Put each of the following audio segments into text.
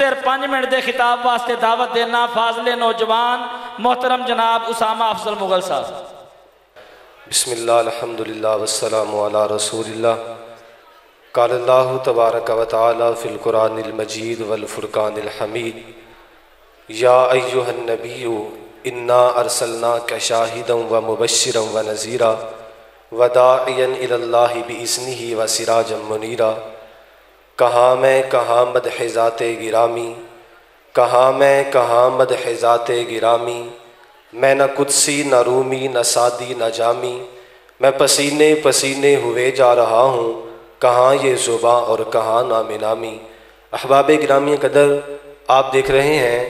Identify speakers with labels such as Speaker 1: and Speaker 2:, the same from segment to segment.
Speaker 1: پھر 5 منٹ دے خطاب واسطے دعوت دینا فاضل نوجوان محترم جناب اسامہ افضل مغل صاحب۔
Speaker 2: بسم اللہ الحمدللہ والسلام علی رسول اللہ۔ قال اللہ تبارک و تعالی فی القرآن المجید والفرقان الحمید یا ایہا النبی انا ارسلناک شاہدا و مبشرا و نذیرا وداعیا الی اللہ باذنہ و سراجا منیرا۔ کہاں میں کہاں مدح ذات گرامی، کہاں میں کہاں مدح ذات گرامی، میں نہ قدسی نہ رومی نہ سادی نہ جامی، میں پسینے پسینے ہوئے جا رہا ہوں، کہاں یہ زباں اور کہاں نام نامی۔ احباب گرامی قدر، آپ دیکھ رہے ہیں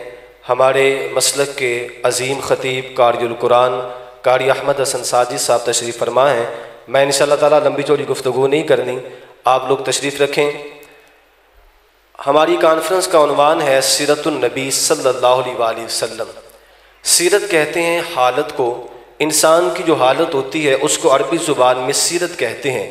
Speaker 2: ہمارے مسلک کے عظیم خطیب قاری القرآن قاری احمد حسن ساجد صاحب تشریف فرما ہیں۔ میں انشاءاللہ تعالیٰ لمبی چوڑی گفتگو نہیں کرنی، آپ لوگ تشریف رکھیں۔ ہماری کانفرنس کا عنوان ہے سیرت النبی صلی اللہ علیہ وآلہ وسلم۔ سیرت کہتے ہیں حالت کو، انسان کی جو حالت ہوتی ہے اس کو عربی زبان میں سیرت کہتے ہیں۔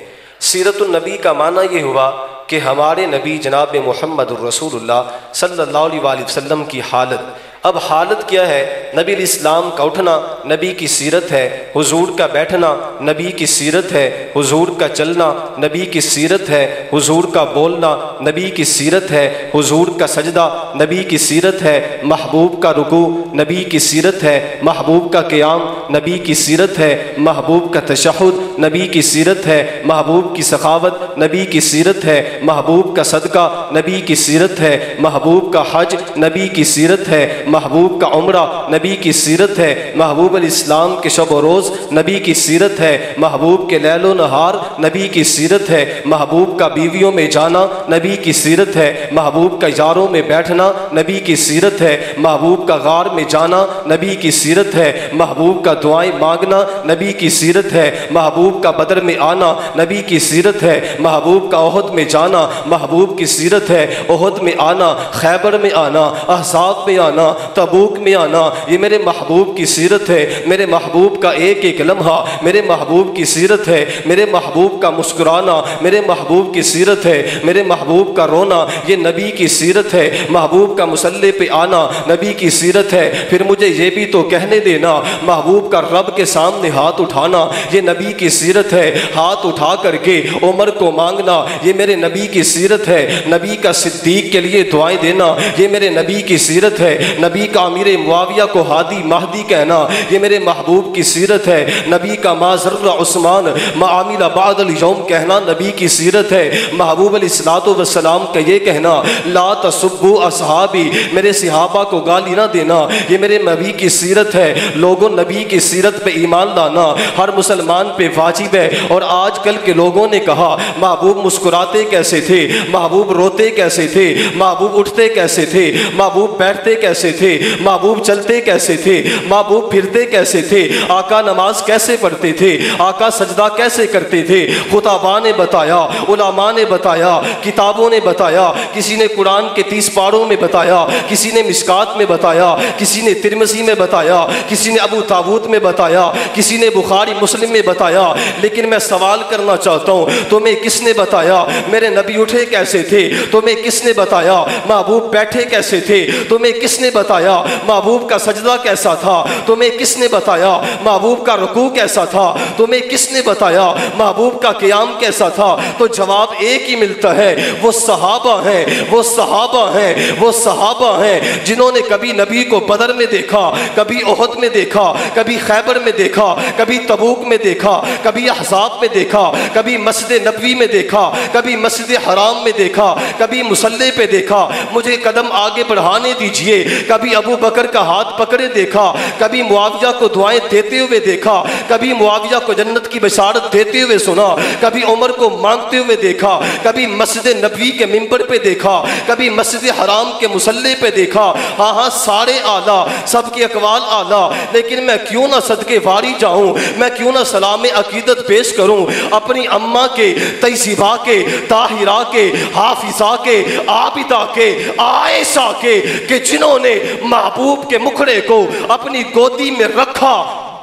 Speaker 2: سیرت النبی کا معنی یہ ہوا کہ ہمارے نبی جناب محمد الرسول اللہ صلی اللہ علیہ وآلہ وسلم کی حالت۔ اب حالت کیا ہے؟ نبی علیہ السلام کا اٹھنا نبی کی سیرت ہے، حضور کا بیٹھنا نبی کی سیرت ہے، حضور کا چلنا نبی کی سیرت ہے، حضور کا بولنا نبی کی سیرت ہے، حضور کا سجدہ نبی کی سیرت ہے، محبوب کا رکوع نبی کی سیرت ہے، محبوب کا قیام نبی کی سیرت ہے، محبوب کا تشہد نبی کی سیرت ہے، محبوب کی سخاوت نبی کی سیرت ہے، محبوب کا صدقہ نبی کی سیرت ہے، محبوب کا حج نبی کی سیرت ہے، محبوب کا عمرہ نبی کی سیرت ہے، محبوب علیہ السلام کے شب و روز نبی کی سیرت ہے، محبوب کے لیل و نہار نبی کی سیرت ہے، محبوب کا بیویوں میں جانا نبی کی سیرت ہے، محبوب کا یاروں میں بیٹھنا نبی کی سیرت ہے، محبوب کا غار میں جانا نبی کی سیرت ہے، محبوب کا دعائیں مانگنا نبی کی سیرت ہے، محبوب کا بدر میں آنا نبی کی سیرت ہے، محبوب کا احد میں جانا محبوب کی سیرت ہے، احد میں آنا، خیبر میں آنا، احزاب میں آنا، تبوک میں آنا، یہ میرے محبوب کی سیرت ہے۔ میرے محبوب کا ایک ایک لمحہ میرے محبوب کی سیرت ہے، میرے محبوب کا مسکرانا میرے محبوب کی سیرت ہے، میرے محبوب کا رونا یہ نبی کی سیرت ہے، محبوب کا مصلی پہ آنا نبی کی سیرت ہے۔ پھر مجھے یہ بھی تو کہنے دینا، محبوب کا رب کے سامنے ہاتھ اٹھانا یہ نبی کی سیرت ہے، ہاتھ اٹھا کر کے عمر کو مانگنا یہ میرے نبی کی سیرت ہے، نبی کا صدیق کے لیے دعائیں دینا یہ میرے نبی کی سیرت ہے، نبی کا امیر معاویہ کو ہادی مہدی کہنا یہ میرے محبوب کی سیرت ہے، نبی کا ما ذر عثمان ما عمل بعد اليوم کہنا نبی کی سیرت ہے، محبوب علیہ السلام کا یہ کہنا لا تسبوا اصحابی میرے صحابہ کو گالی نہ دینا یہ میرے نبی کی سیرت ہے۔ لوگوں نبی کی سیرت پہ ایمان لانا ہر مسلمان پہ واجب ہے۔ اور آج کل کے لوگوں نے کہا محبوب مسکراتے کیسے تھے، محبوب روتے کیسے تھے، محبوب اٹھتے کیسے تھے، محبوب بیٹھتے کیسے تھے، محبوب چلتے کیسے تھے، محبوب پھرتے کیسے تھے، آقا نماز کیسے پڑھتے تھے، آقا سجدہ کیسے کرتے تھے۔ خطباء نے بتایا، علماء نے بتایا، کتابوں نے بتایا، کسی نے قرآن کے 30 پاروں میں بتایا، کسی نے مشکات میں بتایا، کسی نے ترمذی میں بتایا، کسی نے ابو داؤد میں بتایا، کسی نے بخاری مسلم میں بتایا۔ لیکن میں سوال کرنا چاہتا ہوں تمہیں کس نے بتایا میرے نبی اٹھے کیسے تھے؟ تمہیں کس نے بتایا محبوب بیٹھے کیسے تھے؟ تمہیں کس نے بتایا محبوب کا سجدہ کیسا تھا؟ تمہیں کس نے بتایا محبوب کا رکوع کیسا تھا؟ تمہیں کس نے بتایا محبوب کا قیام کیسا تھا؟ تو جواب ایک ہی ملتا ہے، وہ صحابہ ہیں، وہ صحابہ ہیں، وہ صحابہ ہیں جنہوں نے کبھی نبی کو بدر میں دیکھا، کبھی احد میں دیکھا، کبھی خیبر میں دیکھا، کبھی تبوک میں دیکھا، کبھی احزاب میں دیکھا، کبھی مسجد نبوی میں دیکھا، کبھی مسجد حرام میں دیکھا، کبھی مصلی پہ دیکھا۔ مجھے قدم آگے بڑھانے دیجئے، کبھی ابو بکر کا ہاتھ پکڑے دیکھا، کبھی معاویہ کو دعائیں دیتے ہوئے دیکھا، کبھی معاویہ کو جنت کی بشارت دیتے ہوئے سنا، کبھی عمر کو مانگتے ہوئے دیکھا، کبھی مسجد نبوی کے منبر پہ دیکھا، کبھی مسجد حرام کے مصلی پہ دیکھا۔ ہاں ہاں سارے اعلیٰ، سب کے اقوال اعلیٰ، لیکن میں کیوں نہ صدقے واری جاؤں، میں کیوں نہ سلام عقیدت پیش کروں اپنی اماں کے، طیبہ کے، طاہرہ کے، حافظہ کے، عابدہ کے، عائشہ کے، کہ جنہوں نے محبوب کے مکھڑے کو اپنی گودی میں رکھا،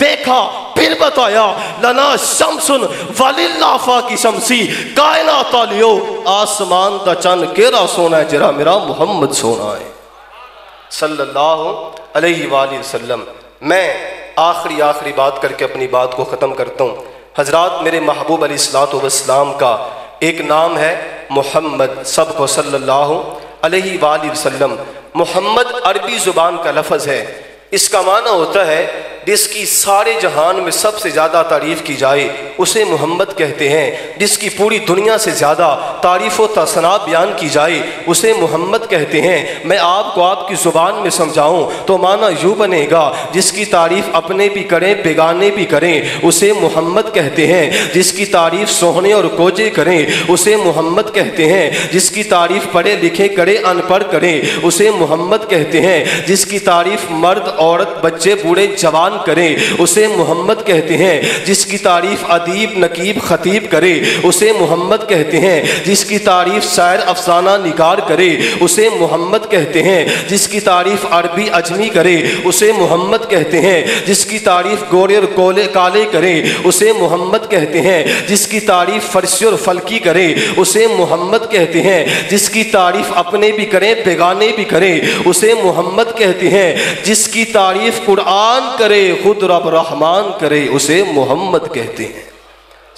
Speaker 2: دیکھا، پھر بتایا لنا شمسن وللہ کی شمسی کائنات والیو آسمان دا چند کیرا سونا ہے جرا میرا محمد سونا ہے صلی اللہ علیہ وآلہ وسلم۔ میں آخری بات کر کے اپنی بات کو ختم کرتا ہوں۔ حضرات میرے محبوب علیہ الصلوۃ والسلام کا ایک نام ہے محمد، سب کو صلی اللہ علیہ وآلہ وسلم۔ محمد عربی زبان کا لفظ ہے، اس کا معنی ہوتا ہے جس کی سارے جہان میں سب سے زیادہ تعریف کی جائے اسے محمد کہتے ہیں، جس کی پوری دنیا سے زیادہ تعریف و ثنا بیان کی جائے اسے محمد کہتے ہیں۔ میں آپ کو آپ کی زبان میں سمجھاؤں تو معنی یوں بنے گا، جس کی تعریف اپنے بھی کریں بیگانے بھی کریں اسے محمد کہتے ہیں، جس کی تعریف سوہنے اور کوجے کریں اسے محمد کہتے ہیں، جس کی تعریف پڑھے لکھے کرے ان پڑھ کریں اسے محمد کہتے ہیں، جس کی تعریف مرد عورت بچے بوڑھے جوان کریں اسے محمد کہتے ہیں، جس کی تعریف ادیب نقیب خطیب کرے اسے محمد کہتے ہیں، جس کی تعریف شاعر افسانہ نگار کرے اسے محمد کہتے ہیں، جس کی تعریف عربی اجمی کرے اسے محمد کہتے ہیں، جس کی تعریف گورے اور کالے کرے اسے محمد کہتے ہیں، جس کی تعریف فرشی اور فلکی کرے اسے محمد کہتے ہیں، جس کی تعریف اپنے بھی کریں بیگانے بھی کریں اسے محمد کہتے ہیں، جس کی تعریف قرآن کرے خود رب رحمان کرے اسے محمد کہتے ہیں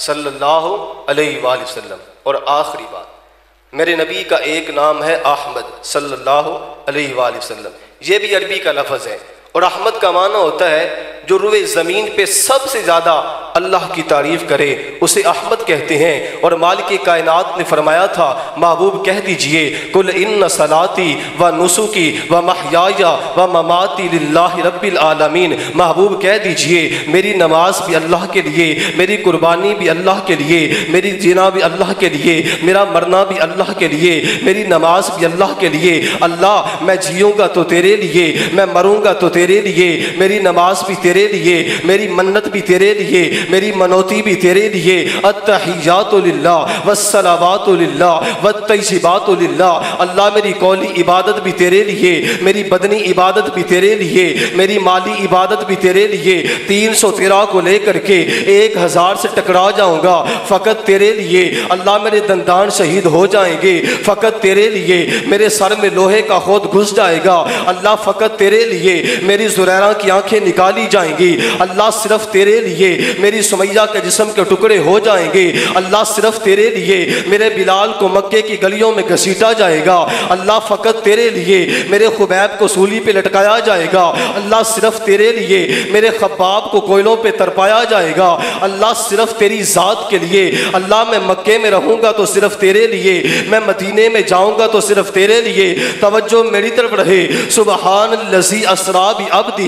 Speaker 2: صلی اللہ علیہ وآلہ وسلم۔ اور آخری بات، میرے نبی کا ایک نام ہے احمد صلی اللہ علیہ وآلہ وسلم، یہ بھی عربی کا لفظ ہے، اور احمد کا معنی ہوتا ہے جو روئے زمین پہ سب سے زیادہ اللہ کی تعریف کرے اسے احمد کہتے ہیں۔ اور مالک کائنات نے فرمایا تھا محبوب کہہ دیجئے قل ان صلاتی و نسکی و محیای و مماتی للہ رب العالمین، محبوب کہہ دیجئے میری نماز بھی اللہ کے لیے، میری قربانی بھی اللہ کے لیے، میری جینا بھی اللہ کے لیے، میرا مرنا بھی اللہ کے لیے، میری نماز بھی اللہ کے لیے۔ اللہ میں جیوں گا تو تیرے لیے، میں مروں گا تو تیرے لیے، میری نماز بھی تیرے لیے، میری منت بھی تیرے لیے، میری منوتی بھی تیرے لیے۔ التحیات للہ والصلوات للہ والطیبات للہ، اللہ میری قولی عبادت بھی تیرے لیے، میری بدنی عبادت بھی تیرے لیے، میری مالی عبادت بھی تیرے لیے۔ 313 کو لے کر کے 1000 سے ٹکرا جاؤں گا فقط تیرے لیے۔ اللہ میرے دندان شہید ہو جائیں گے فقط تیرے لیے، میرے سر میں لوہے کا خود گھس جائے گا اللہ فقط تیرے لیے، میری زریرہ کی آنکھیں نکالی جائیں گی اللہ صرف تیرے لیے، میری سمیہ کے جسم کے ٹکڑے ہو جائیں گے اللہ صرف تیرے لیے، میرے بلال کو مکے کی گلیوں میں گھسیٹا جائے گا اللہ فقط تیرے لیے، میرے خبیب کو سولی پہ لٹکایا جائے گا اللہ صرف تیرے لیے، میرے خباب کو کوئلوں پہ ترپایا جائے گا اللہ صرف تیری ذات کے لیے۔ اللہ میں مکے میں رہوں گا تو صرف تیرے لیے، میں مدینے میں جاؤں گا تو صرف تیرے لیے۔ توجہ میری طرف رہے، سبحان الذی اسریٰ بعبدہ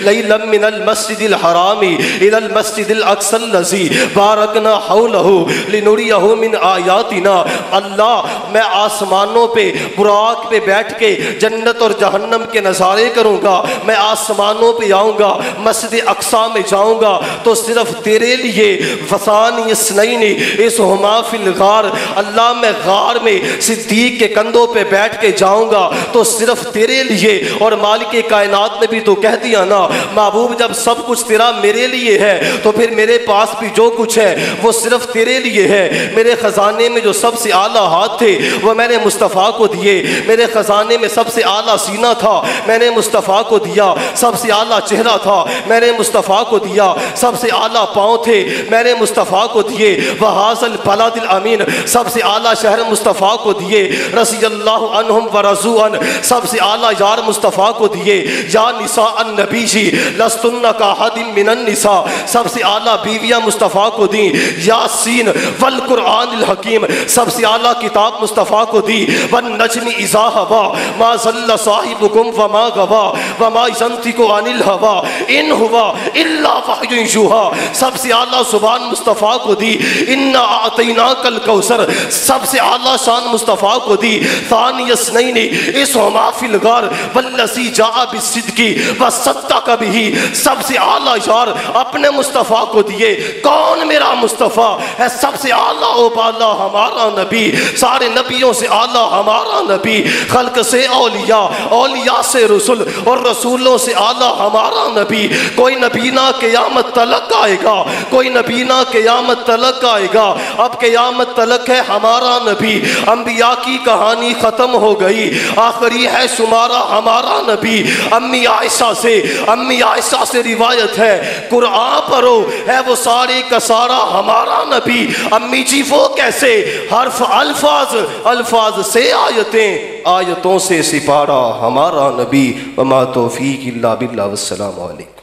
Speaker 2: لیلا من المسجد الحرام الی المسجد الاقصی الذی بارکنا حولہ لنریہ من آیاتنا۔ اللہ میں آسمانوں پہ براق پہ بیٹھ کے جنت اور جہنم کے نظارے کروں گا، میں آسمانوں پہ آؤں گا، مسجد اقصی میں جاؤں گا تو صرف تیرے لیے۔ وثانی اثنین اذ ہما فی الغار، اللہ میں غار میں صدیق کے کندھوں پہ بیٹھ کے جاؤں گا تو صرف تیرے لیے۔ اور مالک کائنات نے بھی تو کہہ دیا نا محبوب جب سب کچھ تیرا میرے لیے ہے تو پھر میرے پاس بھی جو کچھ ہے وہ صرف تیرے لیے ہے۔ میرے خزانے میں جو سب سے اعلیٰ ہاتھ تھے وہ میں نے مصطفیٰ کو دیے، میرے خزانے میں سب سے اعلیٰ سینہ تھا میں نے مصطفیٰ کو دیا، سب سے اعلیٰ چہرہ تھا میں نے مصطفیٰ کو دیا، سب سے اعلیٰ پاؤں تھے میں نے مصطفیٰ کو دیے۔ وَهَذَا الْبَلَدِ الْأَمِينَ، سب سے اعلیٰ شہر مصطفیٰ کو دیے۔ رضی اللہ عنہم ورضوا عنہ، سب سے اعلیٰ یار مصطفیٰ کو دیے۔ یا نساء النبی جی لستن کاحد من النساء، سب سے اعلیٰ بیویاں مصطفیٰ کو دیں۔ یاسین والقرآن الحکیم، سب سے اعلیٰ کتاب مصطفیٰ کو دی۔ والنجم اذا ہوا ما ضل صاحبکم وما غوا وما ینطق عن الہوى ان ہوا الا وحی یوحی، سب سے اعلیٰ زبان مصطفیٰ کو دی۔ انا اعطیناک الکوثر، سب سے اعلیٰ شان مصطفیٰ کو دی۔ ثانی اثنین اذ ہما فی الغار والذی جاء بالصدق وصدق بہ، سب سے اعلیٰ یار اپنے مصطفیٰ کو کو دیے. کون میرا مصطفیٰ ہے؟ سب سے اعلیٰ و بالا ہمارا نبی، سارے نبیوں سے اعلیٰ ہمارا نبی، خلق سے اولیاء، اولیاء سے رسول اور رسولوں سے اعلیٰ ہمارا نبی. کوئی نبی نہ قیامت تلک آئے گا، کوئی نبی نہ قیامت تلک آئے گا. اب قیامت تلک ہے ہمارا نبی. انبیاء کی کہانی ختم ہو گئی، آخری ہے شمارا ہمارا نبی. امی عائشہ سے روایت ہے، قرآن پڑھو ہے وہ سارے کا سارا ہمارا نبی. امی جی وہ کیسے؟ حرف الفاظ سے آیتوں سے سپارہ ہمارا نبی. وما توفیق الا باللہ والسلام علیکم.